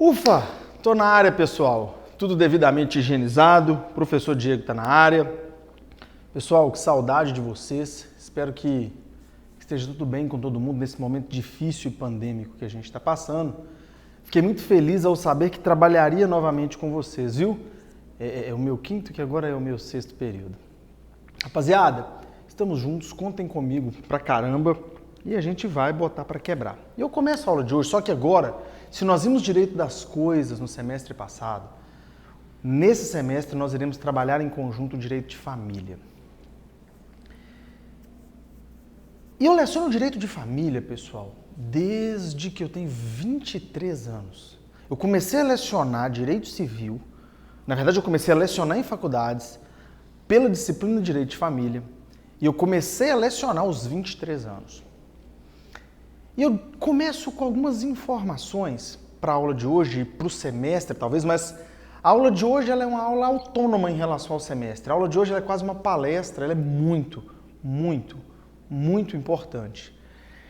Ufa, tô na área, pessoal. Tudo devidamente higienizado. Professor Diego tá na área. Pessoal, que saudade de vocês. Espero que esteja tudo bem com todo mundo nesse momento difícil e pandêmico que a gente está passando. Fiquei muito feliz ao saber que trabalharia novamente com vocês, viu? É o meu quinto, que agora é o meu sexto período. Rapaziada, estamos juntos, contem comigo pra caramba e a gente vai botar pra quebrar. E eu começo a aula de hoje, só que agora, se nós vimos direito das coisas no semestre passado, nesse semestre nós iremos trabalhar em conjunto o direito de família. E eu leciono direito de família, pessoal, desde que eu tenho 23 anos. Eu comecei a lecionar direito civil, na verdade eu comecei a lecionar em faculdades pela disciplina de direito de família e eu comecei a lecionar aos 23 anos. E eu começo com algumas informações para a aula de hoje e para o semestre talvez, mas a aula de hoje ela é uma aula autônoma em relação ao semestre. A aula de hoje ela é quase uma palestra, ela é muito importante.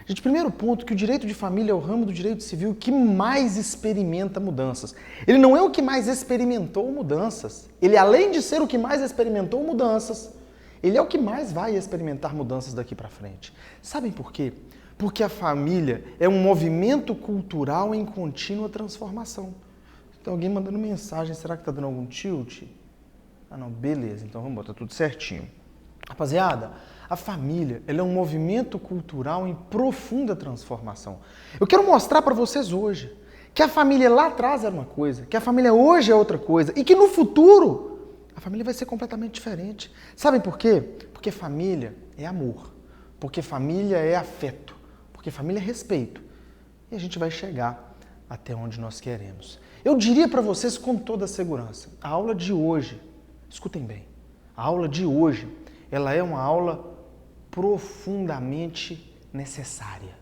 Gente, primeiro ponto, que o direito de família é o ramo do direito civil que mais experimenta mudanças. Ele não é o que mais experimentou mudanças. Ele, além de ser o que mais experimentou mudanças, ele é o que mais vai experimentar mudanças daqui para frente. Sabem por quê? Porque a família é um movimento cultural em contínua transformação. Tem alguém mandando mensagem, será que tá dando algum tilt? Ah não, beleza, então vamos botar tudo certinho. Rapaziada, a família ela é um movimento cultural em profunda transformação. Eu quero mostrar para vocês hoje que a família lá atrás era uma coisa, que a família hoje é outra coisa e que no futuro a família vai ser completamente diferente. Sabem por quê? Porque família é amor, porque família é afeto, porque família é respeito. E a gente vai chegar até onde nós queremos. Eu diria para vocês com toda a segurança, a aula de hoje, escutem bem, a aula de hoje, ela é uma aula profundamente necessária.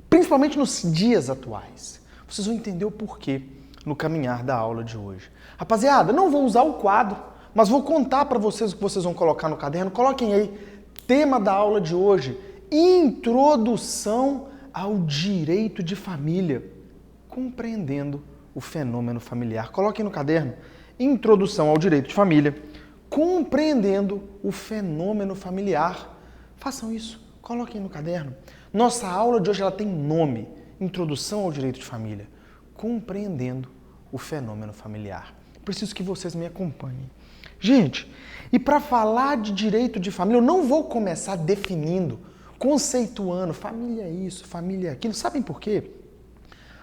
Principalmente nos dias atuais. Vocês vão entender o porquê no caminhar da aula de hoje. Rapaziada, não vou usar o quadro, mas vou contar para vocês o que vocês vão colocar no caderno. Coloquem aí, tema da aula de hoje, introdução ao direito de família, compreendendo o fenômeno familiar. Coloquem no caderno, introdução ao direito de família, compreendendo o fenômeno familiar. Façam isso, coloquem no caderno. Nossa aula de hoje ela tem nome, Introdução ao Direito de Família, compreendendo o fenômeno familiar. Preciso que vocês me acompanhem. Gente, e para falar de direito de família, eu não vou começar definindo, conceituando, família é isso, família é aquilo. Sabem por quê?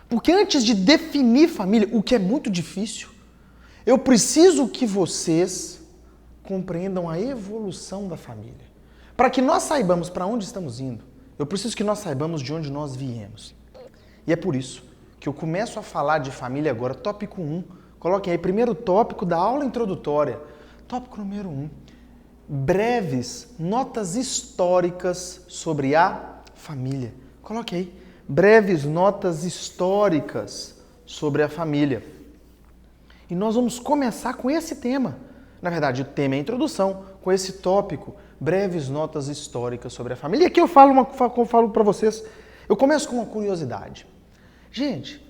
Porque antes de definir família, o que é muito difícil, eu preciso que vocês compreendam a evolução da família. Para que nós saibamos para onde estamos indo, eu preciso que nós saibamos de onde nós viemos. E é por isso que eu começo a falar de família agora, tópico 1. Coloquem aí, primeiro tópico da aula introdutória. Tópico número 1. Breves notas históricas sobre a família. Coloquem aí, breves notas históricas sobre a família. E nós vamos começar com esse tema. Na verdade, o tema é a introdução, com esse tópico, breves notas históricas sobre a família. E aqui eu falo para vocês, eu começo com uma curiosidade. Gente,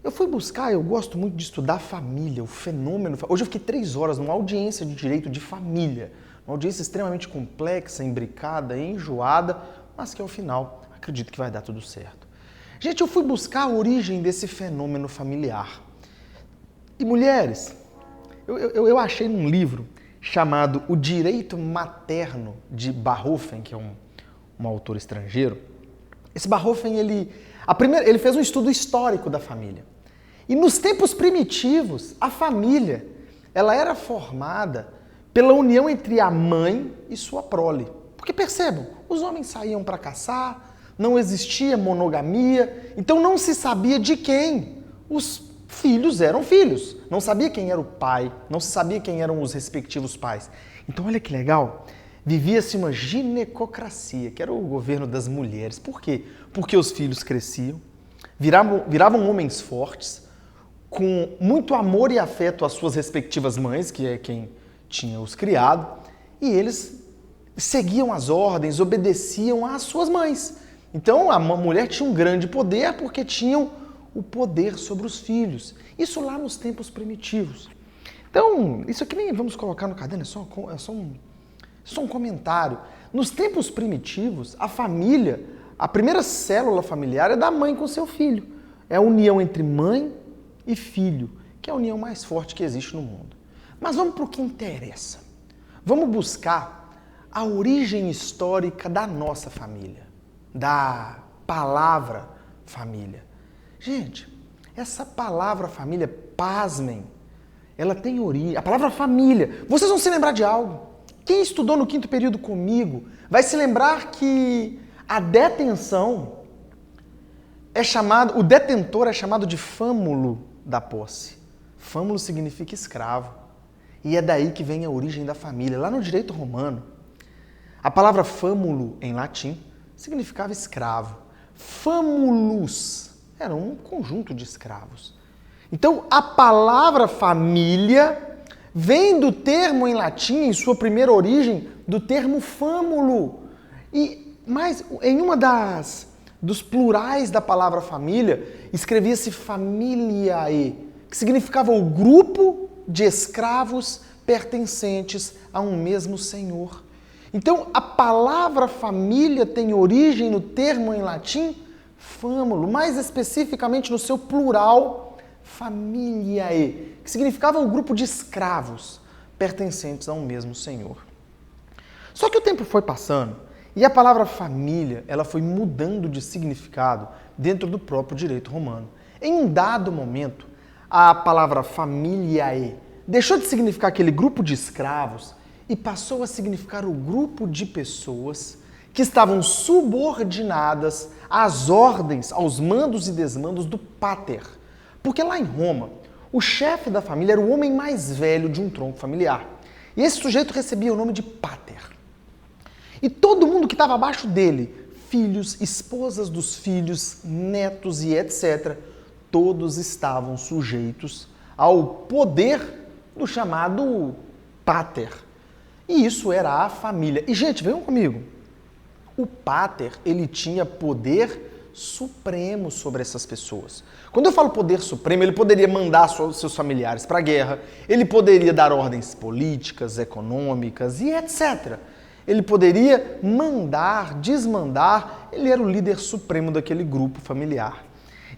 eu fui buscar, eu gosto muito de estudar família, o fenômeno. Hoje eu fiquei 3 horas numa audiência de direito de família, uma audiência extremamente complexa, imbricada, enjoada, mas que ao final acredito que vai dar tudo certo. Gente, eu fui buscar a origem desse fenômeno familiar. E mulheres, eu achei num livro chamado O Direito Materno, de Barhofen, que é um autor estrangeiro. Esse Barhofen, ele fez um estudo histórico da família. E nos tempos primitivos, a família ela era formada pela união entre a mãe e sua prole. Porque percebam, os homens saíam para caçar, não existia monogamia, então não se sabia de quem os filhos eram filhos. Não sabia quem era o pai, não se sabia quem eram os respectivos pais. Então olha que legal, vivia-se uma ginecocracia, que era o governo das mulheres. Por quê? Porque os filhos cresciam, viravam homens fortes, com muito amor e afeto às suas respectivas mães, que é quem tinha os criado, e eles seguiam as ordens, obedeciam às suas mães. Então a mulher tinha um grande poder porque tinham o poder sobre os filhos. Isso lá nos tempos primitivos. Então, isso aqui nem vamos colocar no caderno, é só um comentário. Nos tempos primitivos, a família, a primeira célula familiar é da mãe com seu filho. É a união entre mãe e filho, que é a união mais forte que existe no mundo. Mas vamos para o que interessa. Vamos buscar a origem histórica da nossa família, da palavra família. Gente, essa palavra família, pasmem, ela tem origem. A palavra família, vocês vão se lembrar de algo. Quem estudou no 5º período comigo vai se lembrar que a detenção o detentor é chamado de fâmulo da posse. Fâmulo significa escravo. E é daí que vem a origem da família. Lá no direito romano, a palavra fâmulo, em latim, significava escravo. Famulus era um conjunto de escravos. Então, a palavra família vem do termo em latim, em sua primeira origem, do termo fâmulo. Mas em uma dos plurais da palavra família, escrevia-se familiae, que significava o grupo de escravos pertencentes a um mesmo senhor. Então, a palavra família tem origem no termo em latim fâmulo, mais especificamente no seu plural familiae, que significava o grupo de escravos pertencentes a um mesmo senhor. Só que o tempo foi passando e a palavra família ela foi mudando de significado dentro do próprio direito romano. Em um dado momento, a palavra familiae deixou de significar aquele grupo de escravos e passou a significar o grupo de pessoas que estavam subordinadas às ordens, aos mandos e desmandos do pater. Porque lá em Roma, o chefe da família era o homem mais velho de um tronco familiar. E esse sujeito recebia o nome de pater. E todo mundo que estava abaixo dele, filhos, esposas dos filhos, netos e etc., todos estavam sujeitos ao poder do chamado pater. E isso era a família. E, gente, venham comigo. O pater, ele tinha poder supremo sobre essas pessoas. Quando eu falo poder supremo, ele poderia mandar seus familiares para a guerra, ele poderia dar ordens políticas, econômicas e etc. Ele poderia mandar, desmandar, ele era o líder supremo daquele grupo familiar.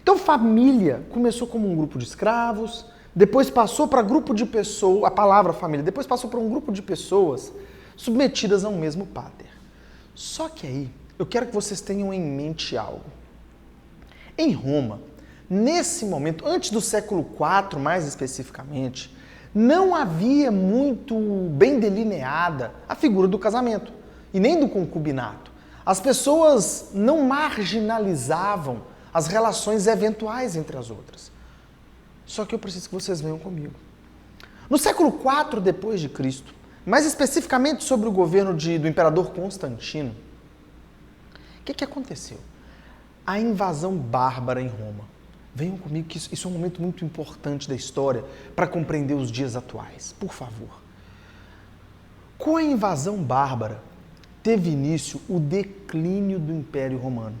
Então, família começou como um grupo de escravos, depois passou para grupo de pessoas, a palavra família, depois passou para um grupo de pessoas submetidas a um mesmo pater. Só que aí, eu quero que vocês tenham em mente algo. Em Roma, nesse momento, antes do século IV mais especificamente, não havia muito bem delineada a figura do casamento e nem do concubinato. As pessoas não marginalizavam as relações eventuais entre as outras. Só que eu preciso que vocês venham comigo. No século IV depois de Cristo, mais especificamente sobre o governo do imperador Constantino, o que aconteceu? A invasão bárbara em Roma. Venham comigo que isso é um momento muito importante da história para compreender os dias atuais, por favor. Com a invasão bárbara, teve início o declínio do Império Romano.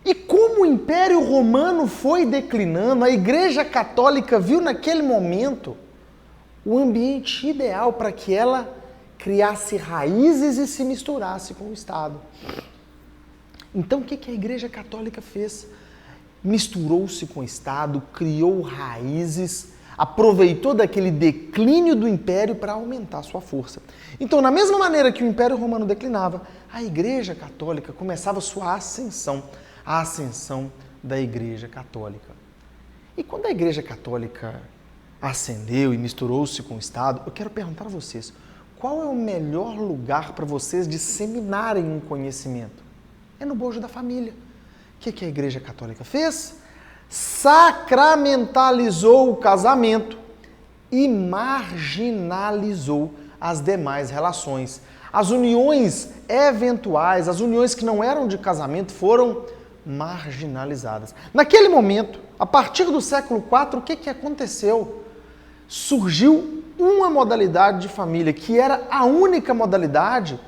E como o Império Romano foi declinando, a Igreja Católica viu naquele momento o ambiente ideal para que ela criasse raízes e se misturasse com o Estado. Então, o que a Igreja Católica fez? Misturou-se com o Estado, criou raízes, aproveitou daquele declínio do Império para aumentar sua força. Então, na mesma maneira que o Império Romano declinava, a Igreja Católica começava sua ascensão, a ascensão da Igreja Católica. E quando a Igreja Católica ascendeu e misturou-se com o Estado, eu quero perguntar a vocês, qual é o melhor lugar para vocês disseminarem um conhecimento? É no bojo da família. O que a Igreja Católica fez? Sacramentalizou o casamento e marginalizou as demais relações. As uniões eventuais, as uniões que não eram de casamento, foram marginalizadas. Naquele momento, a partir do século IV, o que aconteceu? Surgiu uma modalidade de família que era a única modalidade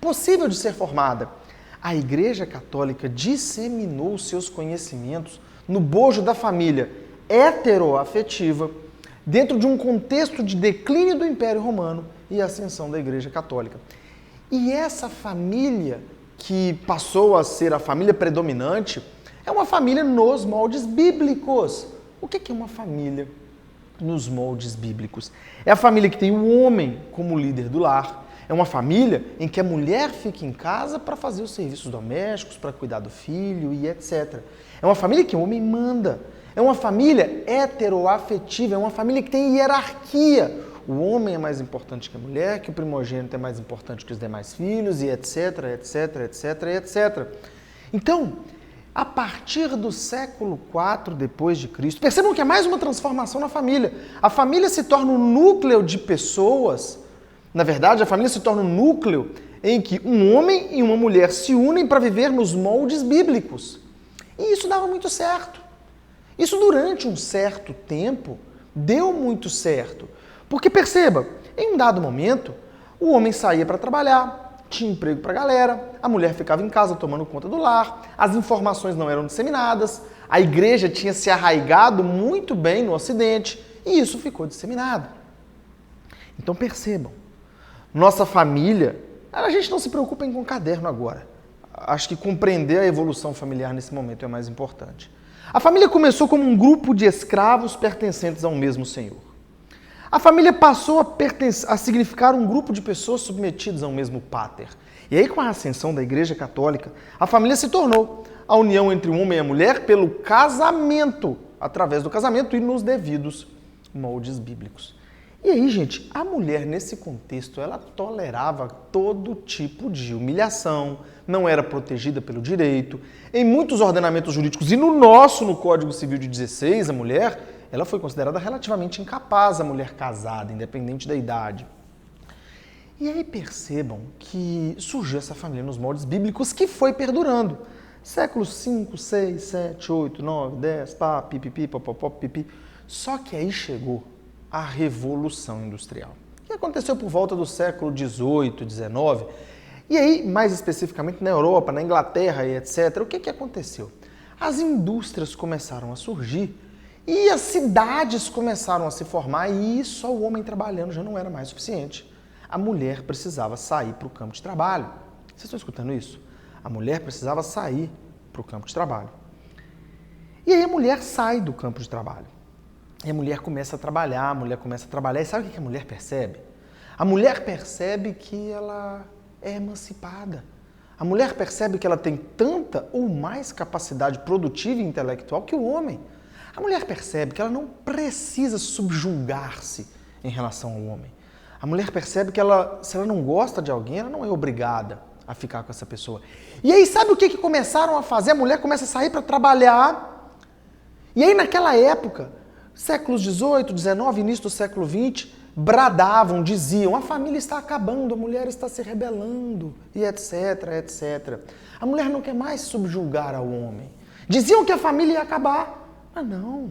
possível de ser formada. a Igreja Católica disseminou seus conhecimentos no bojo da família heteroafetiva dentro de um contexto de declínio do Império Romano e ascensão da Igreja Católica. E essa família, que passou a ser a família predominante, é uma família nos moldes bíblicos. O que é uma família nos moldes bíblicos? É a família que tem o homem como líder do lar. É uma família em que a mulher fica em casa para fazer os serviços domésticos, para cuidar do filho e etc. É uma família que o homem manda. É uma família heteroafetiva, é uma família que tem hierarquia. O homem é mais importante que a mulher, que o primogênito é mais importante que os demais filhos e etc, etc, etc, etc. Então, a partir do século IV depois de Cristo, percebam que é mais uma transformação na família. A família se torna um núcleo de pessoas. Na verdade, a família se torna um núcleo em que um homem e uma mulher se unem para viver nos moldes bíblicos. E isso dava muito certo. Isso durante um certo tempo deu muito certo. Porque perceba, em um dado momento, o homem saía para trabalhar, tinha emprego para a galera, a mulher ficava em casa tomando conta do lar, as informações não eram disseminadas, a igreja tinha se arraigado muito bem no Ocidente e isso ficou disseminado. Então percebam, nossa família, a gente não se preocupa com caderno agora. Acho que compreender a evolução familiar nesse momento é mais importante. A família começou como um grupo de escravos pertencentes ao mesmo senhor. A família passou a significar um grupo de pessoas submetidas ao mesmo pater. E aí, com a ascensão da Igreja Católica, a família se tornou a união entre o homem e a mulher pelo casamento, através do casamento e nos devidos moldes bíblicos. E aí, gente, a mulher nesse contexto, ela tolerava todo tipo de humilhação, não era protegida pelo direito. Em muitos ordenamentos jurídicos, e no nosso, no Código Civil de 16, a mulher, ela foi considerada relativamente incapaz, a mulher casada, independente da idade. E aí percebam que surgiu essa família nos moldes bíblicos que foi perdurando. Séculos 5, 6, 7, 8, 9, 10, pá, pipipi, popopó, pipi. Só que aí chegou a Revolução Industrial, que aconteceu por volta do século 18, 19. E aí, mais especificamente na Europa, na Inglaterra e etc., o que aconteceu? As indústrias começaram a surgir e as cidades começaram a se formar e só o homem trabalhando já não era mais suficiente. A mulher precisava sair para o campo de trabalho. Vocês estão escutando isso? A mulher precisava sair para o campo de trabalho. E aí a mulher sai do campo de trabalho. E a mulher começa a trabalhar, E sabe o que a mulher percebe? A mulher percebe que ela é emancipada. A mulher percebe que ela tem tanta ou mais capacidade produtiva e intelectual que o homem. A mulher percebe que ela não precisa subjugar-se em relação ao homem. A mulher percebe que se ela não gosta de alguém, ela não é obrigada a ficar com essa pessoa. E aí sabe o que começaram a fazer? A mulher começa a sair para trabalhar. E aí naquela época, séculos 18, 19, início do século 20, bradavam, diziam, a família está acabando, a mulher está se rebelando, e etc, etc. A mulher não quer mais subjugar ao homem. Diziam que a família ia acabar. Mas não.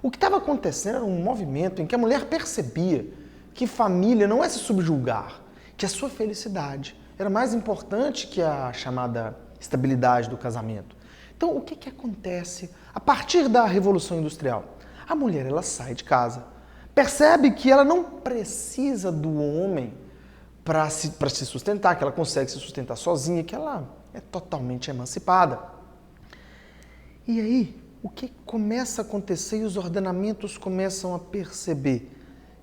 O que estava acontecendo era um movimento em que a mulher percebia que família não é se subjugar, que a sua felicidade era mais importante que a chamada estabilidade do casamento. Então, o que acontece a partir da Revolução Industrial? A mulher, ela sai de casa, percebe que ela não precisa do homem para se sustentar, que ela consegue se sustentar sozinha, que ela é totalmente emancipada. E aí, o que começa a acontecer e os ordenamentos começam a perceber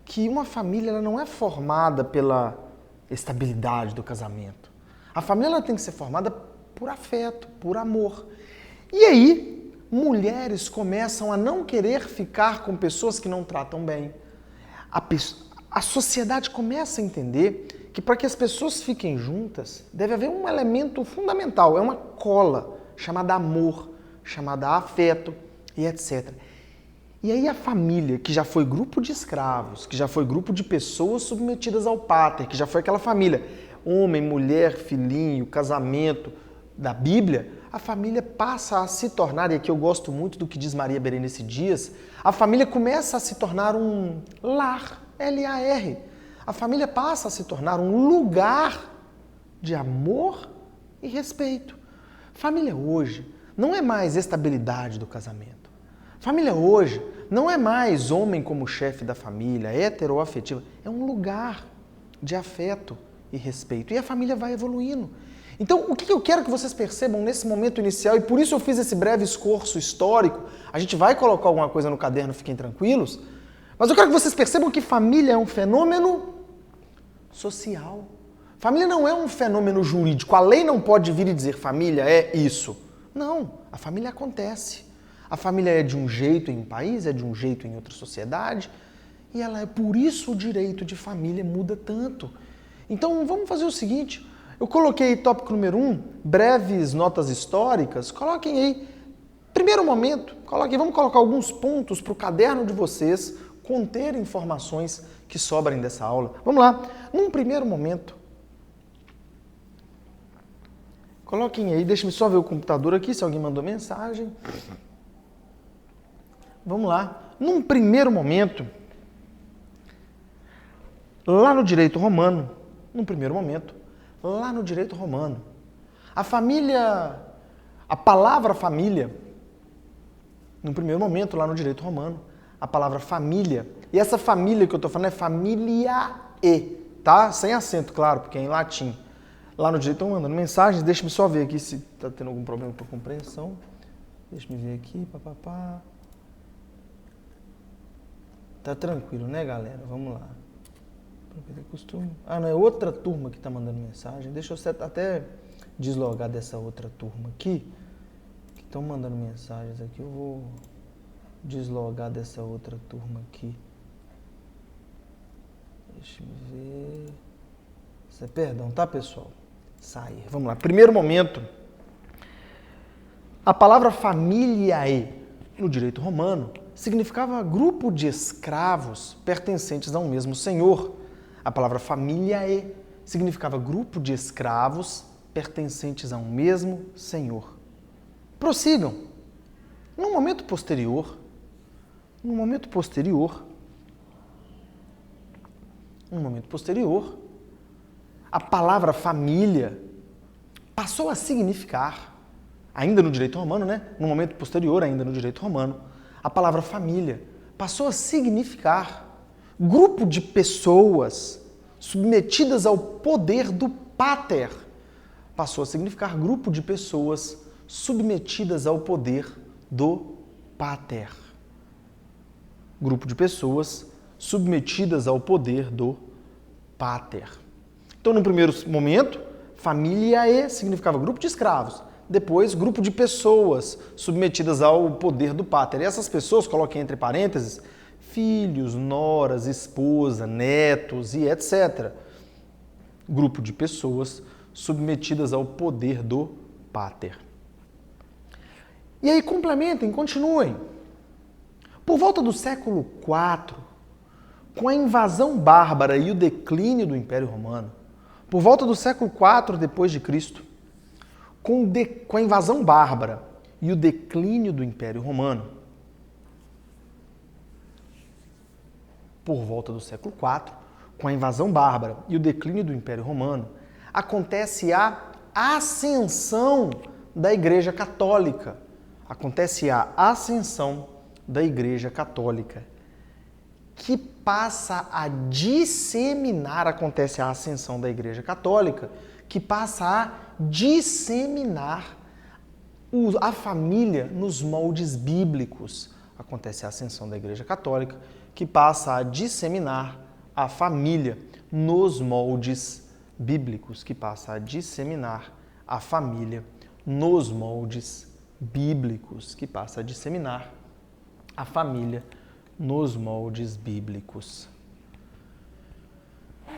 que uma família ela não é formada pela estabilidade do casamento. A família ela tem que ser formada por afeto, por amor. E aí, mulheres começam a não querer ficar com pessoas que não tratam bem. A sociedade começa a entender que para que as pessoas fiquem juntas, deve haver um elemento fundamental, é uma cola chamada amor, chamada afeto e etc. E aí a família, que já foi grupo de escravos, que já foi grupo de pessoas submetidas ao pater, que já foi aquela família, homem, mulher, filhinho, casamento da Bíblia, a família passa a se tornar, e aqui eu gosto muito do que diz Maria Berenice Dias, a família começa a se tornar um lar, L-A-R. A família passa a se tornar um lugar de amor e respeito. Família hoje não é mais estabilidade do casamento. Família hoje não é mais homem como chefe da família, heteroafetiva. É um lugar de afeto e respeito. E a família vai evoluindo. Então, o que eu quero que vocês percebam nesse momento inicial, e por isso eu fiz esse breve escorço histórico, a gente vai colocar alguma coisa no caderno, fiquem tranquilos, mas eu quero que vocês percebam que família é um fenômeno social. Família não é um fenômeno jurídico. A lei não pode vir e dizer família é isso. Não, a família acontece. A família é de um jeito em um país, é de um jeito em outra sociedade, e ela é por isso o direito de família muda tanto. Então vamos fazer o seguinte, eu coloquei tópico número 1, breves notas históricas, coloquem aí, primeiro momento, vamos colocar alguns pontos para o caderno de vocês conter informações que sobrem dessa aula. Vamos lá, num primeiro momento, coloquem aí, deixa-me só ver o computador aqui, se alguém mandou mensagem. Vamos lá. Num primeiro momento, lá no direito romano, a palavra família, num primeiro momento, lá no direito romano, a palavra família, e essa família que eu estou falando é familiae, tá? Sem acento, claro, porque é em latim. Lá no direito estão mandando mensagens, deixa-me só ver aqui se está tendo algum problema com a compreensão. Deixa-me ver aqui, papapá. Tá tranquilo, né, galera? Vamos lá. Ah, não, é outra turma que tá mandando mensagem. Deixa eu até deslogar dessa outra turma aqui, que estão mandando mensagens aqui. Eu vou deslogar dessa outra turma aqui. Deixa eu ver. Perdão, tá, pessoal? Sair. Vamos lá. Primeiro momento. A palavra familiae no direito romano significava grupo de escravos pertencentes a um mesmo senhor. A palavra familiae significava grupo de escravos pertencentes a um mesmo senhor. Prossigam. Num momento posterior, a palavra família passou a significar, ainda no direito romano, né? No momento posterior, ainda no direito romano, a palavra família passou a significar grupo de pessoas submetidas ao poder do pater. Passou a significar grupo de pessoas submetidas ao poder do pater. Grupo de pessoas submetidas ao poder do pater. Então, no primeiro momento, familiae significava grupo de escravos. Depois, grupo de pessoas submetidas ao poder do pater. E essas pessoas, coloquem entre parênteses, filhos, noras, esposa, netos e etc. Grupo de pessoas submetidas ao poder do pater. E aí complementem, continuem. Por volta do século IV, com a invasão bárbara e o declínio do Império Romano, por volta do século IV depois de Cristo, com a invasão bárbara e o declínio do Império Romano, por volta do século IV, com a invasão bárbara e o declínio do Império Romano, acontece a ascensão da Igreja Católica. Acontece a ascensão da Igreja Católica, que passa a disseminar, acontece a ascensão da Igreja Católica, que passa a disseminar a família nos moldes bíblicos. Acontece a ascensão da Igreja Católica, que passa a disseminar a família nos moldes bíblicos, que passa a disseminar a família nos moldes bíblicos, que passa a disseminar a família nos moldes bíblicos.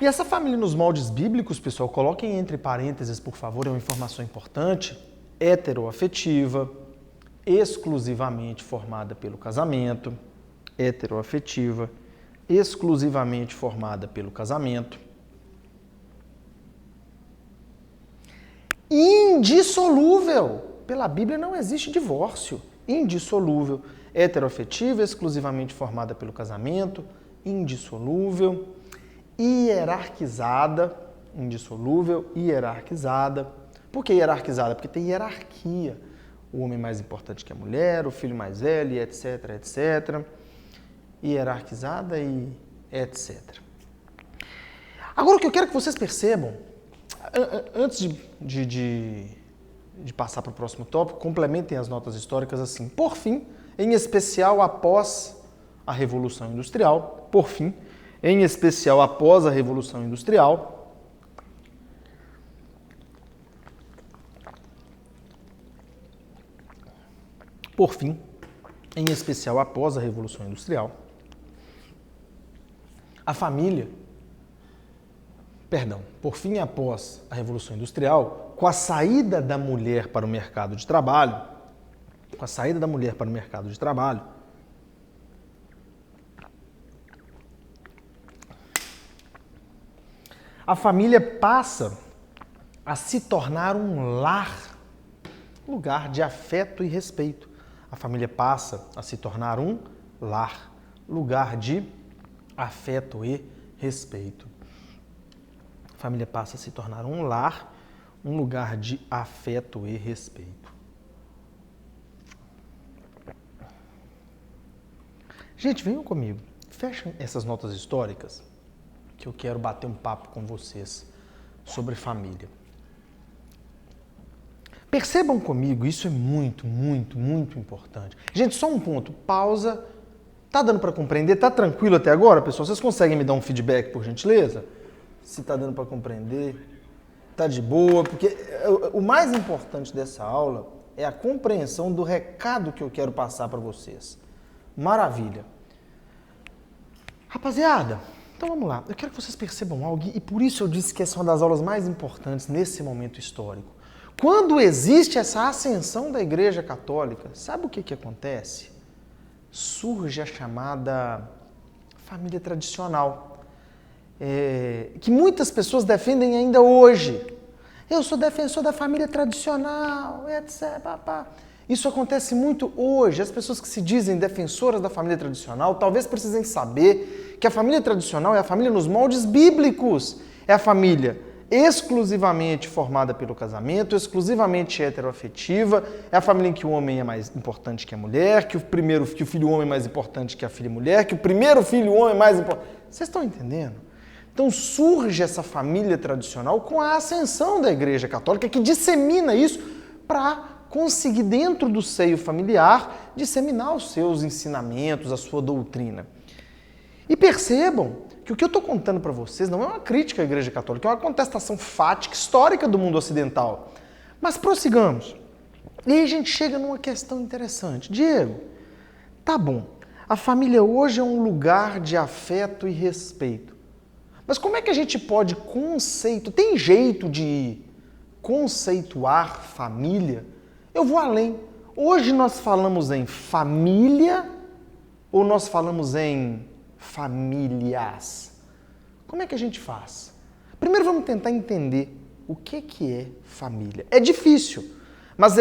E essa família nos moldes bíblicos, pessoal, coloquem entre parênteses, por favor, é uma informação importante, heteroafetiva, exclusivamente formada pelo casamento, heteroafetiva, exclusivamente formada pelo casamento, indissolúvel. Pela Bíblia não existe divórcio. Indissolúvel, heteroafetiva, exclusivamente formada pelo casamento, indissolúvel, hierarquizada, indissolúvel, hierarquizada, Por que hierarquizada? Porque tem hierarquia. O homem mais importante que a mulher, o filho mais velho, etc, etc. Hierarquizada e etc. Agora o que eu quero que vocês percebam, antes de passar para o próximo tópico, complementem as notas históricas assim. Por fim, em especial após a Revolução Industrial, por fim, em especial após a Revolução Industrial, por fim, em especial após a Revolução Industrial, a família, por fim, após a Revolução Industrial, com a saída da mulher para o mercado de trabalho, a família passa a se tornar um lar, lugar de afeto e respeito. A família passa a se tornar um lar, lugar de afeto e respeito. A família passa a se tornar um lar, um lugar de afeto e respeito. Gente, venham comigo. Fechem essas notas históricas que eu quero bater um papo com vocês sobre família. Percebam comigo, isso é muito, muito, muito importante. Gente, só um ponto, pausa. Tá dando para compreender? Tá tranquilo até agora, pessoal? Vocês conseguem me dar um feedback, por gentileza? Se tá dando para compreender, tá de boa, porque o mais importante dessa aula é a compreensão do recado que eu quero passar para vocês. Maravilha. Rapaziada, então vamos lá. Eu quero que vocês percebam algo e por isso eu disse que essa é uma das aulas mais importantes nesse momento histórico. Quando existe essa ascensão da Igreja Católica, sabe o que acontece? Surge a chamada família tradicional, que muitas pessoas defendem ainda hoje. Eu sou defensor da família tradicional, etc. Papá. Isso acontece muito hoje. As pessoas que se dizem defensoras da família tradicional talvez precisem saber que a família tradicional é a família nos moldes bíblicos. É a família exclusivamente formada pelo casamento, exclusivamente heteroafetiva, é a família em que o homem é mais importante que a mulher, que o filho homem é mais importante que a filha mulher, que o primeiro filho homem é mais importante. Vocês estão entendendo? Então surge essa família tradicional com a ascensão da Igreja Católica que dissemina isso para conseguir dentro do seio familiar disseminar os seus ensinamentos, a sua doutrina. E percebam que o que eu estou contando para vocês não é uma crítica à Igreja Católica, é uma contestação fática, histórica do mundo ocidental. Mas prossigamos. E aí a gente chega numa questão interessante. Diego, tá bom, a família hoje é um lugar de afeto e respeito. Mas como é que a gente pode tem jeito de conceituar família? Eu vou além. Hoje nós falamos em família ou nós falamos em famílias? Como é que a gente faz? Primeiro vamos tentar entender o que é família. É difícil, mas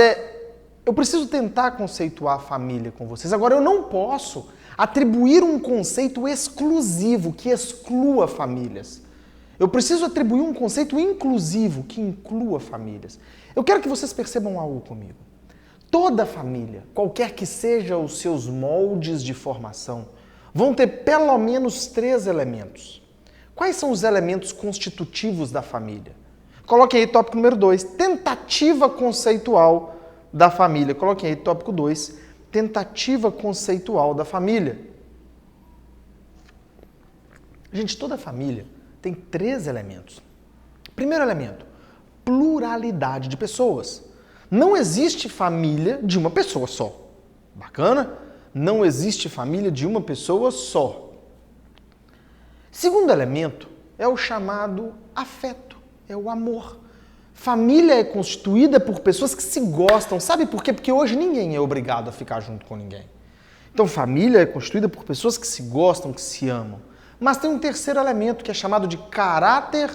eu preciso tentar conceituar a família com vocês. Agora, eu não posso atribuir um conceito exclusivo que exclua famílias. Eu preciso atribuir um conceito inclusivo que inclua famílias. Eu quero que vocês percebam algo comigo. Toda família, qualquer que sejam os seus moldes de formação, vão ter pelo menos 3 elementos. Quais são os elementos constitutivos da família? Coloquem aí tópico número 2, tentativa conceitual da família. Coloquem aí tópico 2, tentativa conceitual da família. Gente, toda família tem 3 elementos. Primeiro elemento, pluralidade de pessoas. Não existe família de uma pessoa só. Bacana? Não existe família de uma pessoa só. Segundo elemento é o chamado afeto, é o amor. Família é constituída por pessoas que se gostam. Sabe por quê? Porque hoje ninguém é obrigado a ficar junto com ninguém. Então, família é constituída por pessoas que se gostam, que se amam. Mas tem um terceiro elemento que é chamado de caráter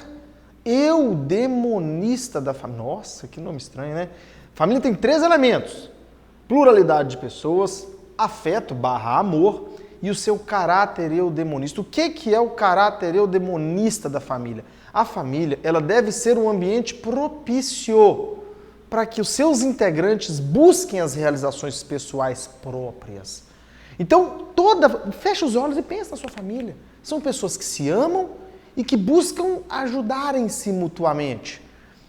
eudemonista da família. Nossa, que nome estranho, né? Família tem 3 elementos. Pluralidade de pessoas, afeto / amor e o seu caráter eudemonista. O que é o caráter eudemonista da família? A família, ela deve ser um ambiente propício para que os seus integrantes busquem as realizações pessoais próprias. Então, fecha os olhos e pensa na sua família. São pessoas que se amam e que buscam ajudarem-se mutuamente.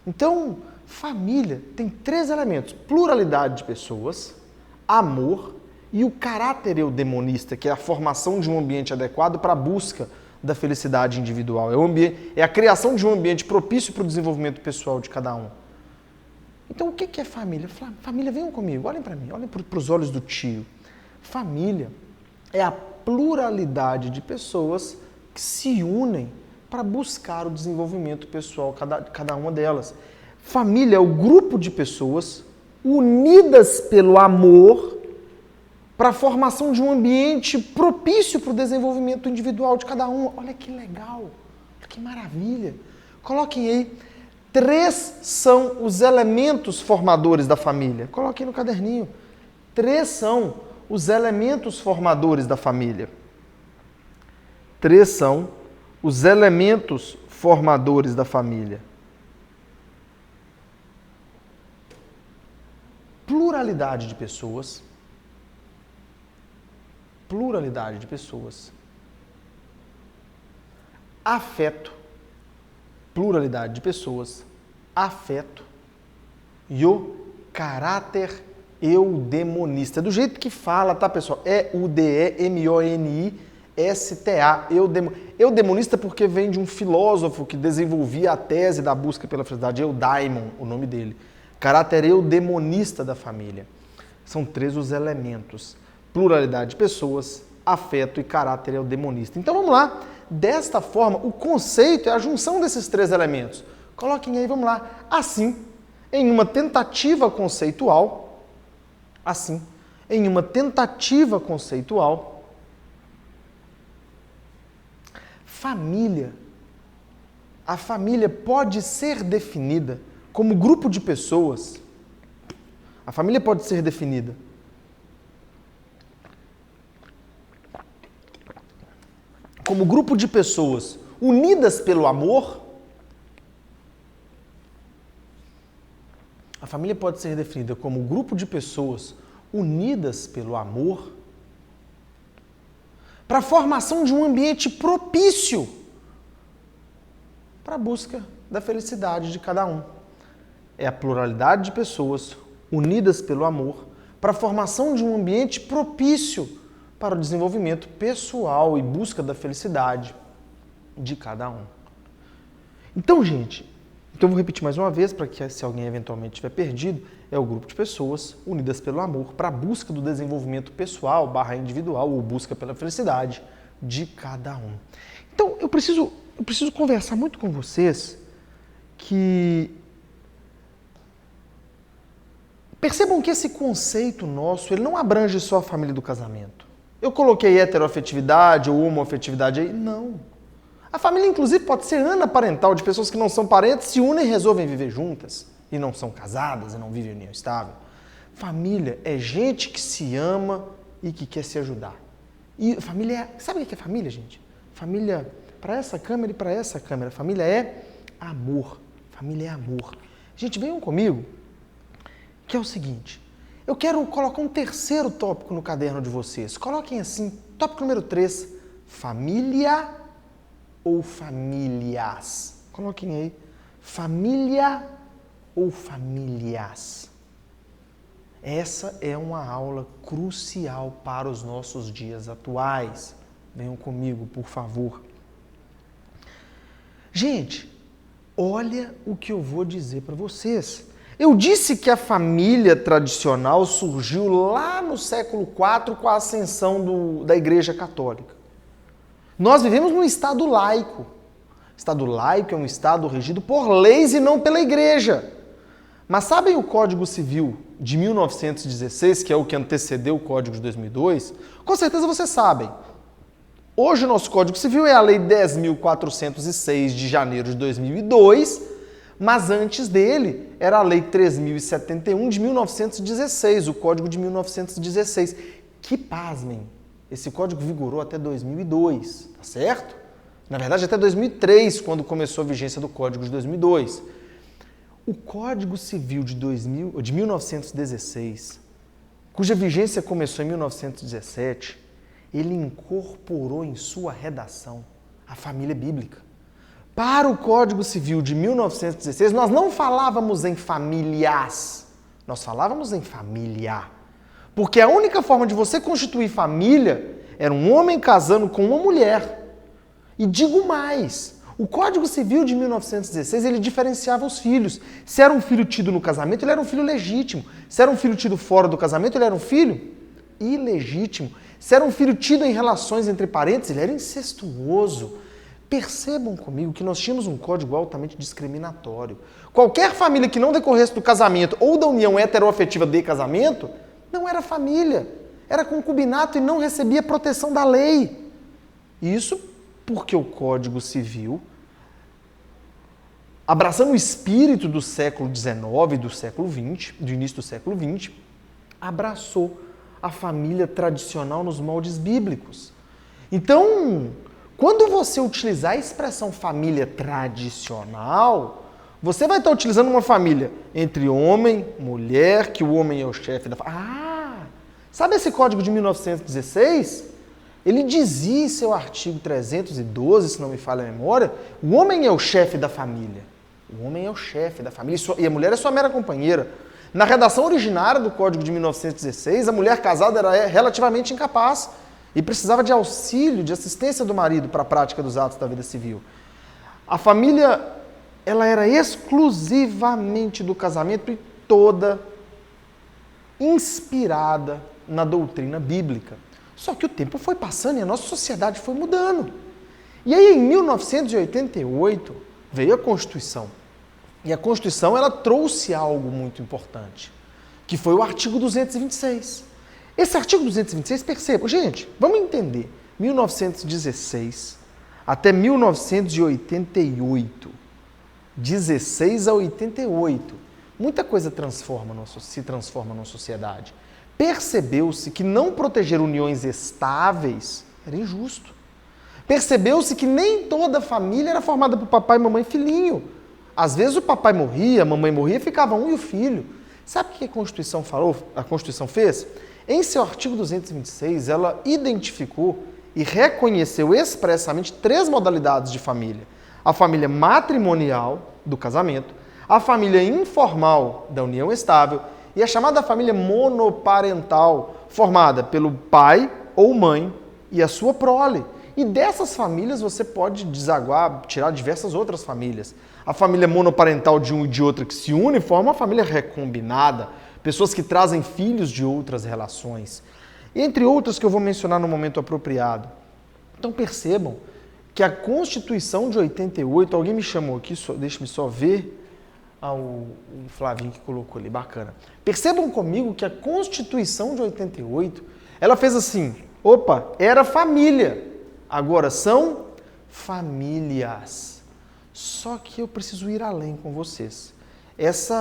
Então, família tem 3 elementos: pluralidade de pessoas, amor e o caráter eudemonista, que é a formação de um ambiente adequado para a busca da felicidade individual. É a criação de um ambiente propício para o desenvolvimento pessoal de cada um. Então, o que é família? Família, venham comigo, olhem para mim, olhem para os olhos do tio. Família é a pluralidade de pessoas que se unem para buscar o desenvolvimento pessoal, cada uma delas. Família é o grupo de pessoas unidas pelo amor para a formação de um ambiente propício para o desenvolvimento individual de cada um. Olha que legal, que maravilha. Coloquem aí, 3 são os elementos formadores da família. Coloquem no caderninho. 3 são os elementos formadores da família. 3 são os elementos formadores da família. Pluralidade de pessoas. Pluralidade de pessoas. Afeto. Pluralidade de pessoas. Afeto. E o caráter eudemonista. Do jeito que fala, tá, pessoal? E-U-D-E-M-O-N-I-S-T-A. Eudemonista porque vem de um filósofo que desenvolvia a tese da busca pela felicidade. Eudaimon, o nome dele. Caráter eudemonista da família. São 3 os elementos: pluralidade de pessoas, afeto e caráter eudemonista. Então vamos lá. Desta forma, o conceito é a junção desses 3 elementos. Coloquem aí, vamos lá. Assim, em uma tentativa conceitual, a família pode ser definida como grupo de pessoas. A família pode ser definida como grupo de pessoas unidas pelo amor. A família pode ser definida como grupo de pessoas unidas pelo amor para a formação de um ambiente propício para a busca da felicidade de cada um. É a pluralidade de pessoas unidas pelo amor para a formação de um ambiente propício para o desenvolvimento pessoal e busca da felicidade de cada um. Então, gente, eu vou repetir mais uma vez para que, se alguém eventualmente estiver perdido, é o grupo de pessoas unidas pelo amor para a busca do desenvolvimento pessoal / individual ou busca pela felicidade de cada um. Então, eu preciso conversar muito com vocês que percebam que esse conceito nosso, ele não abrange só a família do casamento. Eu coloquei heteroafetividade ou homoafetividade aí? Não. A família, inclusive, pode ser anaparental, de pessoas que não são parentes, se unem e resolvem viver juntas, e não são casadas e não vivem em união estável. Família é gente que se ama e que quer se ajudar. E família sabe o que é família, gente? Família, para essa câmera e para essa câmera, família é amor. Família é amor. Gente, venham comigo, que é o seguinte: eu quero colocar um terceiro tópico no caderno de vocês. Coloquem assim, tópico número 3, família ou famílias. Coloquem aí, família ou famílias. Essa é uma aula crucial para os nossos dias atuais. Venham comigo, por favor. Gente, olha o que eu vou dizer para vocês. Eu disse que a família tradicional surgiu lá no século IV com a ascensão da Igreja Católica. Nós vivemos num Estado laico. O Estado laico é um Estado regido por leis e não pela Igreja. Mas sabem o Código Civil de 1916, que é o que antecedeu o Código de 2002? Com certeza vocês sabem. Hoje o nosso Código Civil é a Lei 10.406 de janeiro de 2002, mas antes dele era a Lei 3.071 de 1916, o Código de 1916. Que pasmem, esse código vigorou até 2002, tá certo? Na verdade, até 2003, quando começou a vigência do Código de 2002. O Código Civil de 1916, cuja vigência começou em 1917, ele incorporou em sua redação a família bíblica. Para o Código Civil de 1916, nós não falávamos em famílias, nós falávamos em família. Porque a única forma de você constituir família era um homem casando com uma mulher. E digo mais, o Código Civil de 1916, ele diferenciava os filhos. Se era um filho tido no casamento, ele era um filho legítimo. Se era um filho tido fora do casamento, ele era um filho ilegítimo. Se era um filho tido em relações entre parentes, ele era incestuoso. Percebam comigo que nós tínhamos um código altamente discriminatório. Qualquer família que não decorresse do casamento ou da união heteroafetiva de casamento, não era família. Era concubinato e não recebia proteção da lei. Isso porque o Código Civil, abraçando o espírito do século XIX e do século XX, do início do século XX, abraçou a família tradicional nos moldes bíblicos. Então, quando você utilizar a expressão família tradicional, você vai estar utilizando uma família entre homem, mulher, que o homem é o chefe da família. Sabe esse código de 1916? Ele dizia em seu artigo 312, se não me falha a memória, o homem é o chefe da família. O homem é o chefe da família e a mulher é sua mera companheira. Na redação originária do Código de 1916, a mulher casada era relativamente incapaz e precisava de auxílio, de assistência do marido para a prática dos atos da vida civil. A família, ela era exclusivamente do casamento e toda inspirada na doutrina bíblica. Só que o tempo foi passando e a nossa sociedade foi mudando. E aí, em 1988, veio a Constituição. E a Constituição, ela trouxe algo muito importante, que foi o artigo 226. Esse artigo 226, percebam, gente, vamos entender, 1916 até 1988, 16 a 88, muita coisa se transforma numa sociedade. Percebeu-se que não proteger uniões estáveis era injusto. Percebeu-se que nem toda família era formada por papai, mamãe e filhinho. Às vezes o papai morria, a mamãe morria, ficava um e o filho. Sabe o que a Constituição falou? A Constituição fez? Em seu artigo 226, ela identificou e reconheceu expressamente 3 modalidades de família. A família matrimonial, do casamento, a família informal, da união estável, e a chamada família monoparental, formada pelo pai ou mãe e a sua prole. E dessas famílias você pode desaguar, tirar diversas outras famílias. A família monoparental de um e de outra que se une forma uma família recombinada, pessoas que trazem filhos de outras relações, entre outras que eu vou mencionar no momento apropriado. Então percebam que a Constituição de 88, alguém me chamou aqui, deixa-me só ver, o Flavinho que colocou ali, bacana. Percebam comigo que a Constituição de 88, ela fez assim, era família, agora são famílias. Só que eu preciso ir além com vocês. Esse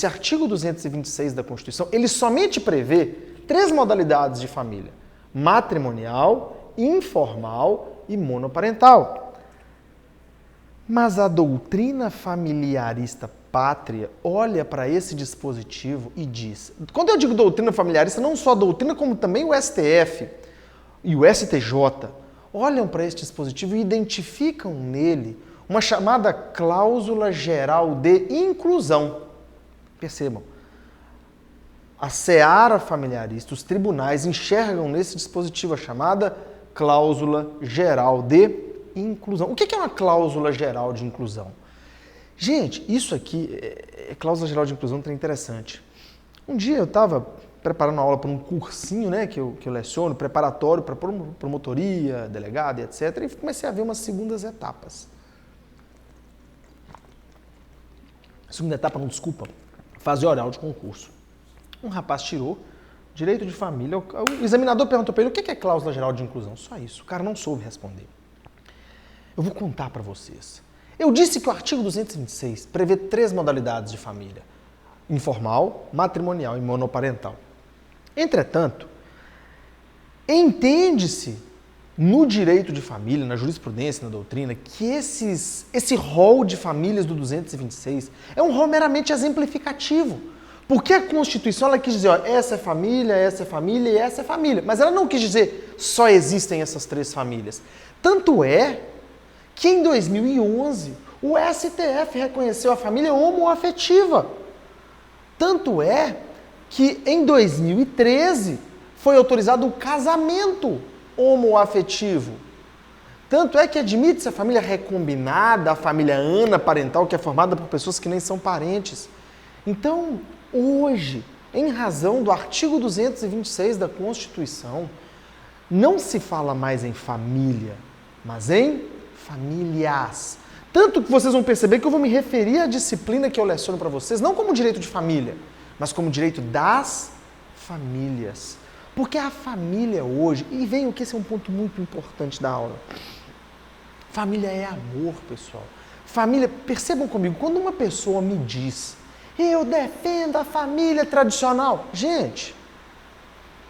artigo 226 da Constituição, ele somente prevê 3 modalidades de família: matrimonial, informal e monoparental. Mas a doutrina familiarista pátria olha para esse dispositivo e diz... Quando eu digo doutrina familiarista, não só a doutrina, como também o STF e o STJ olham para esse dispositivo e identificam nele uma chamada cláusula geral de inclusão. Percebam, a seara familiarista, os tribunais enxergam nesse dispositivo a chamada cláusula geral de inclusão. O que é uma cláusula geral de inclusão? Gente, isso aqui, cláusula geral de inclusão, é interessante. Um dia eu estava preparando uma aula para um cursinho, né, que eu leciono, preparatório para promotoria, delegado, etc. E comecei a ver umas segundas etapas. Segunda etapa, fase oral de concurso. Um rapaz tirou direito de família, o examinador perguntou para ele o que é cláusula geral de inclusão. Só isso, o cara não soube responder. Eu vou contar para vocês. Eu disse que o artigo 226 prevê 3 modalidades de família: informal, matrimonial e monoparental. Entretanto, entende-se no direito de família, na jurisprudência, na doutrina, que esse rol de famílias do 226 é um rol meramente exemplificativo. Porque a Constituição ela quis dizer, ó, essa é família e essa é família. Mas ela não quis dizer só existem essas três famílias. Tanto é que em 2011 o STF reconheceu a família homoafetiva. Tanto é que em 2013 foi autorizado o casamento homoafetivo. Tanto é que admite-se a família recombinada, a família anaparental, que é formada por pessoas que nem são parentes. Então, hoje, em razão do artigo 226 da Constituição, não se fala mais em família, mas em famílias. Tanto que vocês vão perceber que eu vou me referir à disciplina que eu leciono para vocês, não como direito de família, mas como direito das famílias. Porque a família hoje, e venho que esse é um ponto muito importante da aula, família é amor, pessoal. Família, percebam comigo, quando uma pessoa me diz, eu defendo a família tradicional, gente,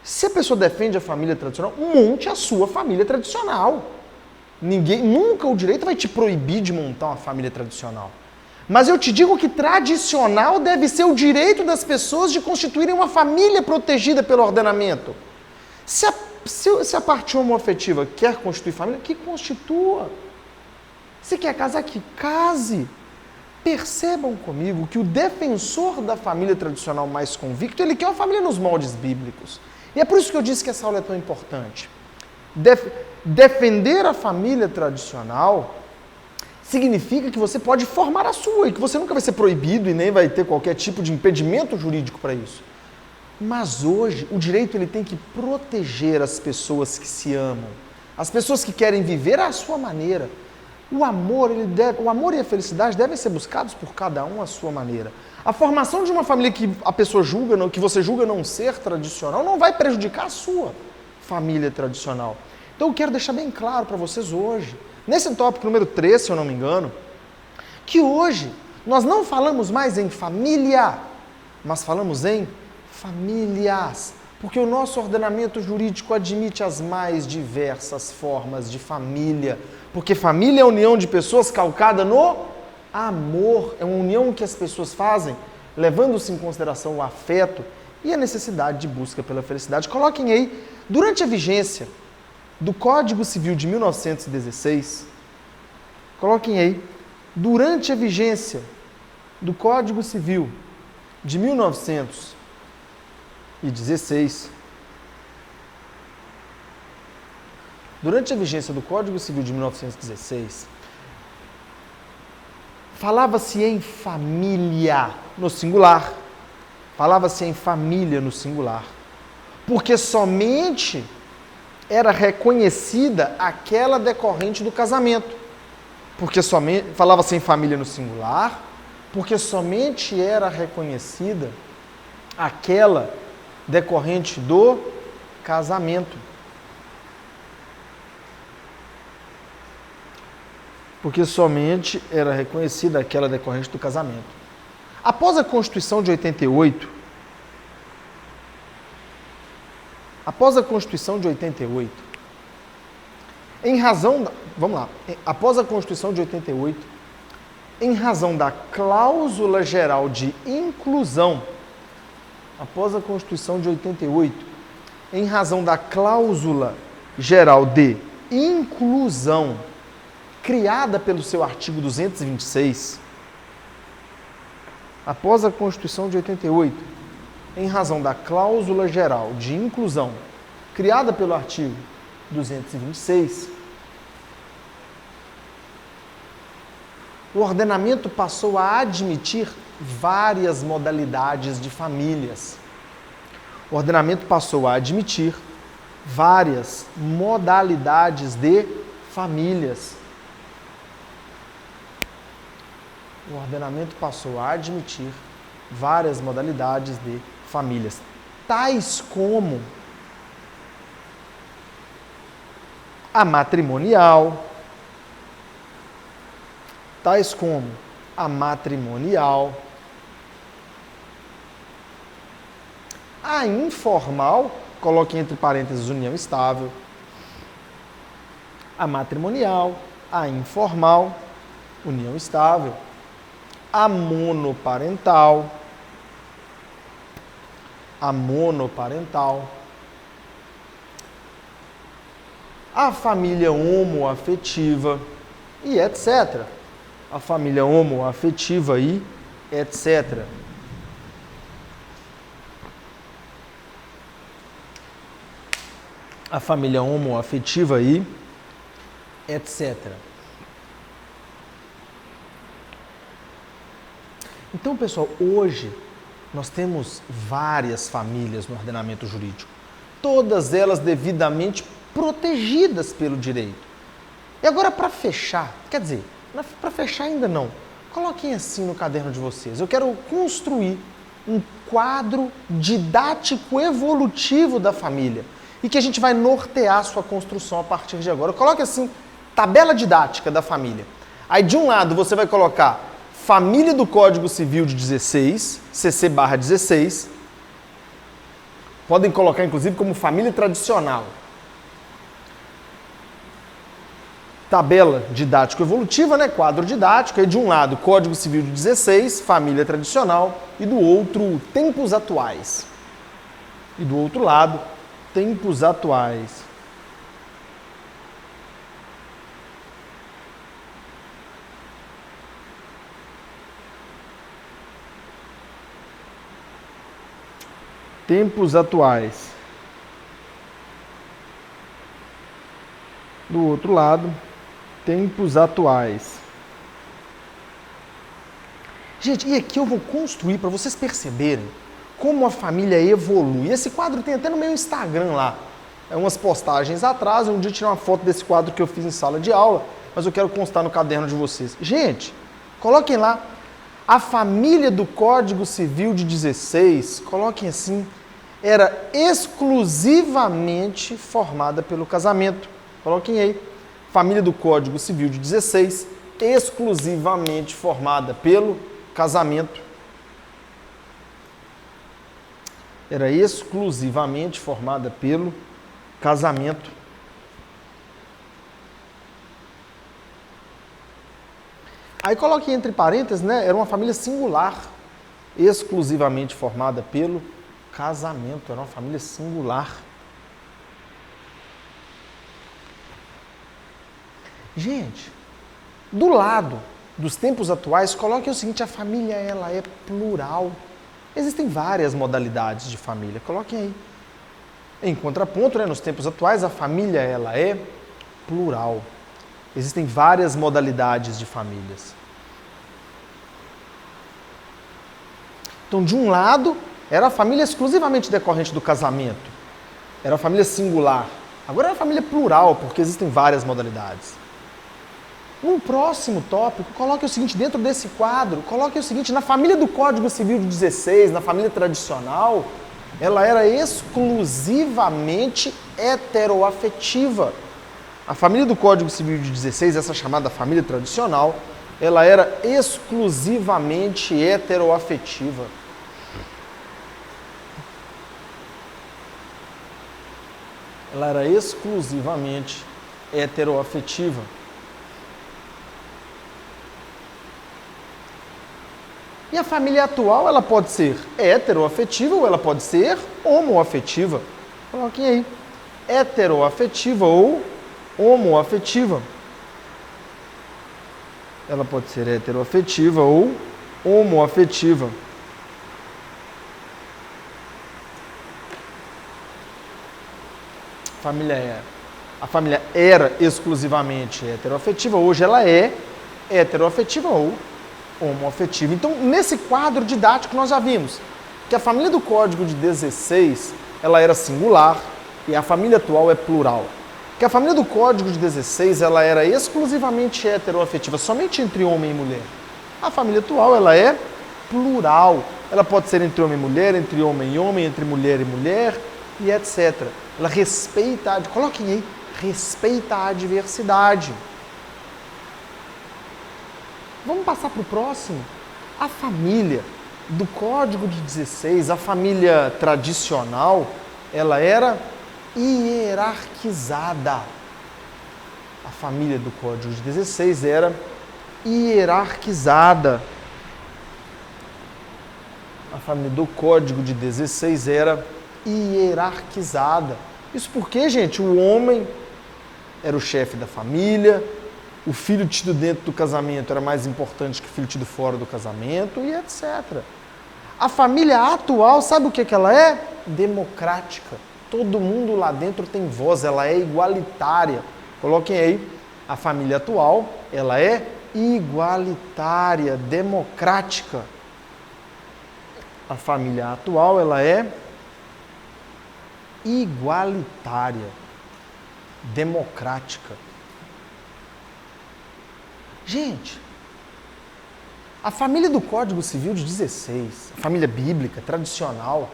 se a pessoa defende a família tradicional, monte a sua família tradicional. Nunca o direito vai te proibir de montar uma família tradicional. Mas eu te digo que tradicional deve ser o direito das pessoas de constituírem uma família protegida pelo ordenamento. Se a parte homoafetiva quer constituir família, que constitua. Se quer casar, que case. Percebam comigo que o defensor da família tradicional mais convicto, ele quer uma família nos moldes bíblicos. E é por isso que eu disse que essa aula é tão importante. Defender a família tradicional significa que você pode formar a sua e que você nunca vai ser proibido e nem vai ter qualquer tipo de impedimento jurídico para isso. Mas hoje, o direito ele tem que proteger as pessoas que se amam, as pessoas que querem viver à sua maneira. O amor e a felicidade devem ser buscados por cada um à sua maneira. A formação de uma família que a pessoa julga, que você julga não ser tradicional, não vai prejudicar a sua família tradicional. Então eu quero deixar bem claro para vocês hoje, nesse tópico número 3, se eu não me engano, que hoje nós não falamos mais em família, mas falamos em famílias, porque o nosso ordenamento jurídico admite as mais diversas formas de família, porque família é a união de pessoas calcada no amor, é uma união que as pessoas fazem, levando-se em consideração o afeto e a necessidade de busca pela felicidade. Coloquem aí, durante a vigência do Código Civil de 1916, coloquem aí, durante a vigência do Código Civil de 1916, durante a vigência do Código Civil de 1916, falava-se em família no singular, falava-se em família no singular, porque somente era reconhecida aquela decorrente do casamento. Porque somente falava-se em família no singular, porque somente era reconhecida aquela decorrente do casamento. Porque somente era reconhecida aquela decorrente do casamento. Após a Constituição de 88, após a Constituição de 88, em razão da cláusula geral de inclusão, após a Constituição de 88, em razão da cláusula geral de inclusão, criada pelo seu artigo 226, após a Constituição de 88, em razão da cláusula geral de inclusão, criada pelo artigo 226, o ordenamento passou a admitir várias modalidades de famílias. O ordenamento passou a admitir várias modalidades de famílias. O ordenamento passou a admitir várias modalidades de famílias, tais como a matrimonial, a informal, coloque entre parênteses união estável, A matrimonial, a informal, união estável, a monoparental, a família homoafetiva e etc. A família homoafetiva e etc. A família homoafetiva e etc. Então, pessoal, hoje nós temos várias famílias no ordenamento jurídico, todas elas devidamente protegidas pelo direito. E agora, para fechar, quer dizer, para fechar ainda não, coloquem assim no caderno de vocês. Eu quero construir um quadro didático evolutivo da família e que a gente vai nortear a sua construção a partir de agora. Coloque assim, tabela didática da família. Aí de um lado você vai colocar família do Código Civil de 16, CC/16. Podem colocar inclusive como família tradicional. Tabela didático-evolutiva, né? Quadro didático. Aí de um lado, Código Civil de 16, família tradicional, e do outro, tempos atuais. E do outro lado, tempos atuais. Tempos atuais. Do outro lado, tempos atuais. Gente, e aqui eu vou construir para vocês perceberem como a família evolui. Esse quadro tem até no meu Instagram lá. É umas postagens atrás, um dia eu tirei uma foto desse quadro que eu fiz em sala de aula, mas eu quero constar no caderno de vocês. Gente, coloquem lá, a família do Código Civil de 16, coloquem assim, era exclusivamente formada pelo casamento. Coloquem aí, família do Código Civil de 16, exclusivamente formada pelo casamento. Era exclusivamente formada pelo casamento. Aí coloquem entre parênteses, né? Era uma família singular, exclusivamente formada pelo casamento. Era uma família singular. Gente, do lado dos tempos atuais, coloquem o seguinte, a família ela é plural. Existem várias modalidades de família, coloquem aí. Em contraponto, né, nos tempos atuais, a família ela é plural. Existem várias modalidades de famílias. Então, de um lado, era a família exclusivamente decorrente do casamento. Era a família singular. Agora é a família plural, porque existem várias modalidades. No próximo tópico, coloque o seguinte, dentro desse quadro, coloque o seguinte, na família do Código Civil de 16, na família tradicional, ela era exclusivamente heteroafetiva. A família do Código Civil de 16, essa chamada família tradicional, ela era exclusivamente heteroafetiva. Ela era exclusivamente heteroafetiva. E a família atual, ela pode ser heteroafetiva ou ela pode ser homoafetiva. Coloquem aí. Heteroafetiva ou homoafetiva. Ela pode ser heteroafetiva ou homoafetiva. A família era exclusivamente heteroafetiva, hoje ela é heteroafetiva ou homoafetiva. Então, nesse quadro didático, nós já vimos que a família do Código de 16, ela era singular e a família atual é plural. Que a família do Código de 16, ela era exclusivamente heteroafetiva, somente entre homem e mulher. A família atual, ela é plural. Ela pode ser entre homem e mulher, entre homem e homem, entre mulher e mulher e etc. Ela respeita, coloquem aí, respeita a diversidade. Vamos passar para o próximo. A família do Código de 16, a família tradicional, ela era hierarquizada. A família do Código de 16 era hierarquizada. A família do Código de 16 era hierarquizada. Isso porque, gente, o homem era o chefe da família, o filho tido dentro do casamento era mais importante que o filho tido fora do casamento e etc. A família atual, sabe o que ela é? Democrática. Todo mundo lá dentro tem voz, ela é igualitária. Coloquem aí, a família atual, ela é igualitária, democrática. A família atual, ela é igualitária, democrática. Gente, a família do Código Civil de 16, a família bíblica, tradicional,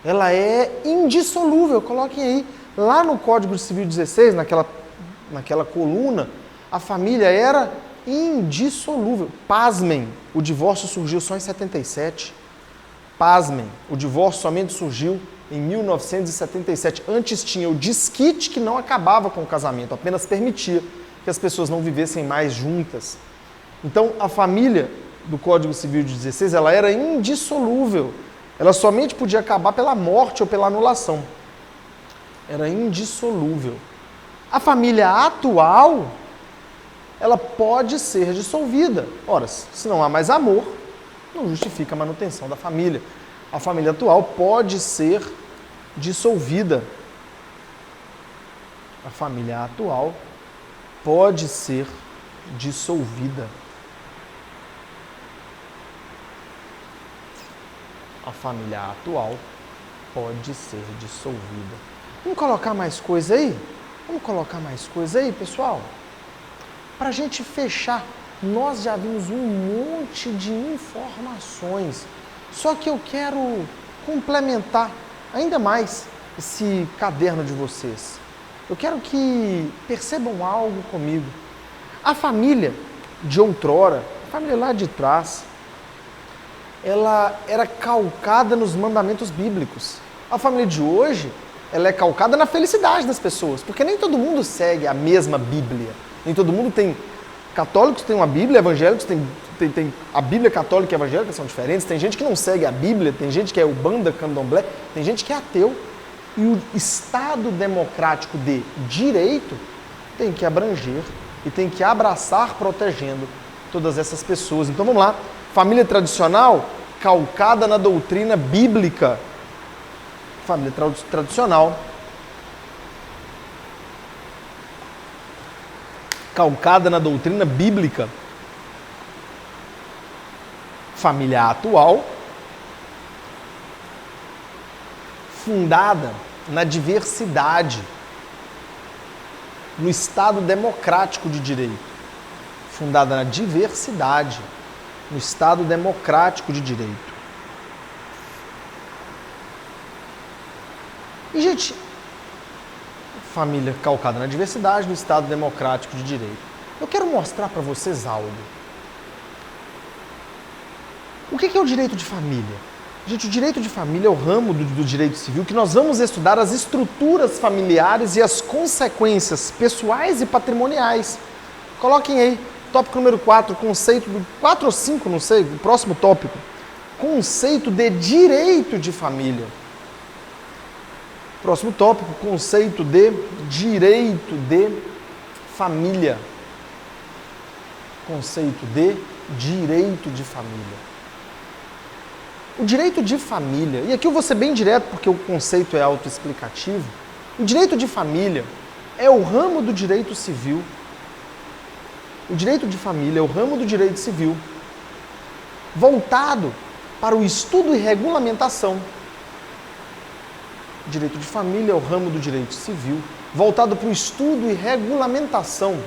ela é indissolúvel. Coloquem aí, lá no Código Civil 16, naquela coluna, a família era indissolúvel. Pasmem, o divórcio surgiu só em 77. Pasmem, o divórcio somente surgiu em 1977. Antes tinha o desquite que não acabava com o casamento, apenas permitia que as pessoas não vivessem mais juntas. Então, a família do Código Civil de 16, ela era indissolúvel. Ela somente podia acabar pela morte ou pela anulação. Era indissolúvel. A família atual, ela pode ser dissolvida. Ora, se não há mais amor, não justifica a manutenção da família. A família atual pode ser dissolvida. A família atual pode ser dissolvida. A família atual pode ser dissolvida. Vamos colocar mais coisa aí? Vamos colocar mais coisa aí, pessoal? Para a gente fechar, nós já vimos um monte de informações. Só que eu quero complementar ainda mais esse caderno de vocês. Eu quero que percebam algo comigo. A família de outrora, a família lá de trás, ela era calcada nos mandamentos bíblicos. A família de hoje, ela é calcada na felicidade das pessoas, porque nem todo mundo segue a mesma Bíblia. Nem todo mundo tem... Católicos têm uma Bíblia, evangélicos têm a Bíblia católica e evangélica são diferentes. Tem gente que não segue a Bíblia, tem gente que é ubanda, candomblé, tem gente que é ateu. E o Estado democrático de direito tem que abranger e tem que abraçar protegendo todas essas pessoas. Então vamos lá. Família tradicional, calcada na doutrina bíblica. Família tradicional, calcada na doutrina bíblica. Família atual, fundada na diversidade, no Estado democrático de direito. Fundada na diversidade, no Estado democrático de direito. E, gente, família calcada na diversidade, no Estado democrático de direito. Eu quero mostrar para vocês algo. O que é o direito de família? Gente, o direito de família é o ramo do direito civil que nós vamos estudar as estruturas familiares e as consequências pessoais e patrimoniais. Coloquem aí, tópico número 4, conceito do 4 ou 5, não sei, o próximo tópico. Conceito de direito de família. Próximo tópico, conceito de direito de família. Conceito de direito de família. O direito de família, e aqui eu vou ser bem direto porque o conceito é autoexplicativo, o direito de família é o ramo do direito civil. O direito de família é o ramo do direito civil voltado para o estudo e regulamentação. O direito de família é o ramo do direito civil voltado para o estudo e regulamentação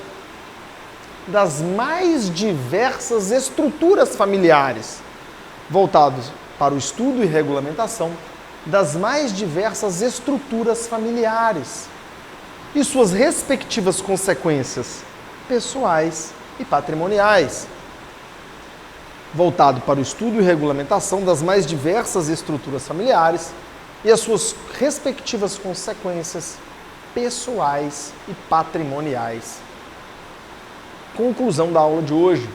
das mais diversas estruturas familiares, voltados para o estudo e regulamentação das mais diversas estruturas familiares e suas respectivas consequências pessoais e patrimoniais, voltado para o estudo e regulamentação das mais diversas estruturas familiares e as suas respectivas consequências pessoais e patrimoniais. Conclusão da aula de hoje.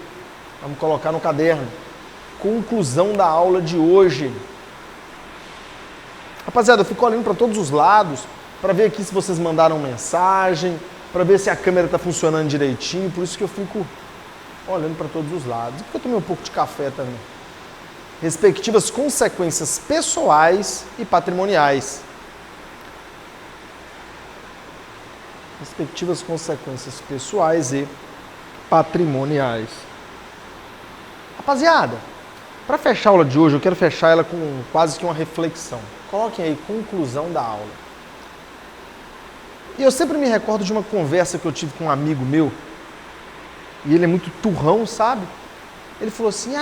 Vamos colocar no caderno. Conclusão da aula de hoje. Rapaziada, eu fico olhando para todos os lados, para ver aqui se vocês mandaram mensagem, para ver se a câmera está funcionando direitinho, por isso que eu fico olhando para todos os lados. Porque eu tomei um pouco de café também. Respectivas consequências pessoais e patrimoniais. Respectivas consequências pessoais e patrimoniais. Rapaziada, para fechar a aula de hoje, eu quero fechar ela com quase que uma reflexão. Coloquem aí, conclusão da aula. E eu sempre me recordo de uma conversa que eu tive com um amigo meu, e ele é muito turrão, sabe? Ele falou assim,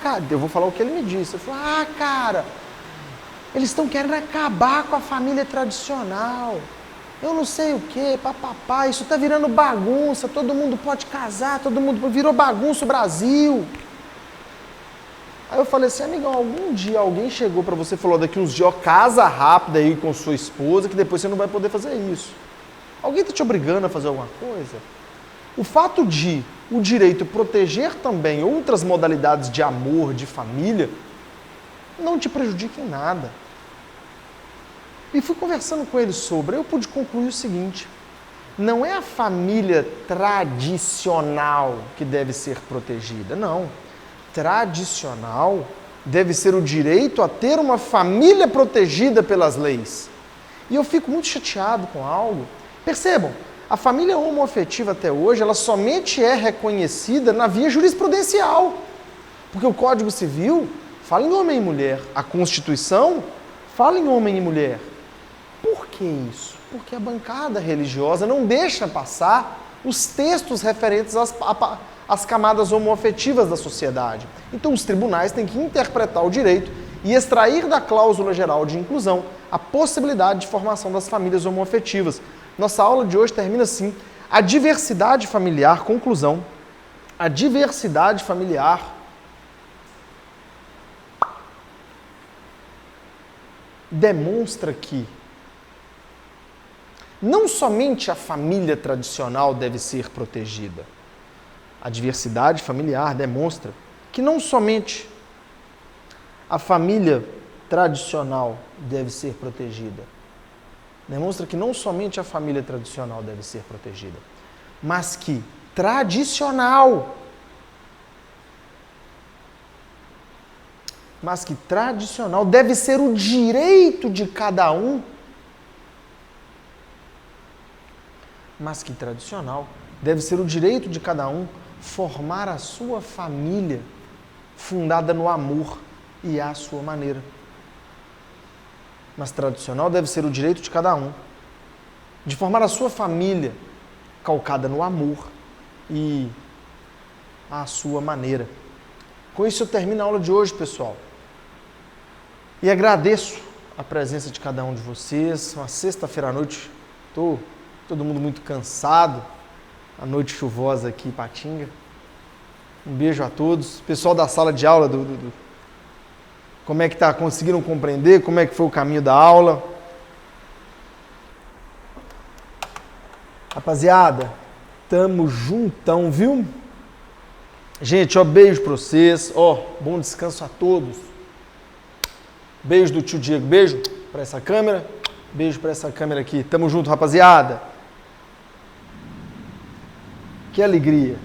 cara, eu vou falar o que ele me disse. Ele falou, cara, eles estão querendo acabar com a família tradicional. Eu não sei o que, papapá, isso tá virando bagunça, todo mundo pode casar, todo mundo virou bagunça o Brasil. Aí eu falei assim, amigão, algum dia alguém chegou pra você e falou, daqui uns dias, ó, casa rápido aí com sua esposa, que depois você não vai poder fazer isso. Alguém tá te obrigando a fazer alguma coisa? O fato de o direito proteger também outras modalidades de amor, de família, não te prejudica em nada. E fui conversando com ele sobre, eu pude concluir o seguinte, não é a família tradicional que deve ser protegida, não. Tradicional deve ser o direito a ter uma família protegida pelas leis. E eu fico muito chateado com algo. Percebam, a família homoafetiva até hoje, ela somente é reconhecida na via jurisprudencial. Porque o Código Civil fala em homem e mulher. A Constituição fala em homem e mulher. Por que isso? Porque a bancada religiosa não deixa passar os textos referentes às camadas homoafetivas da sociedade. Então os tribunais têm que interpretar o direito e extrair da cláusula geral de inclusão a possibilidade de formação das famílias homoafetivas. Nossa aula de hoje termina assim. A diversidade familiar, conclusão, a diversidade familiar demonstra que não somente a família tradicional deve ser protegida. A diversidade familiar demonstra que não somente a família tradicional deve ser protegida. Demonstra que não somente a família tradicional deve ser protegida, mas que tradicional deve ser o direito de cada um, formar a sua família fundada no amor e à sua maneira. Mas tradicional deve ser o direito de cada um de formar a sua família calcada no amor e à sua maneira. Com isso eu termino a aula de hoje, pessoal. E agradeço a presença de cada um de vocês. Uma sexta-feira à noite, estou todo mundo muito cansado. A noite chuvosa aqui em Ipatinga. Um beijo a todos. Pessoal da sala de aula, como é que tá? Conseguiram compreender? Como é que foi o caminho da aula? Rapaziada, tamo juntão, viu? Gente, ó, beijo pra vocês. Ó, bom descanso a todos. Beijo do tio Diego. Beijo pra essa câmera. Beijo pra essa câmera aqui. Tamo junto, rapaziada. Que alegria.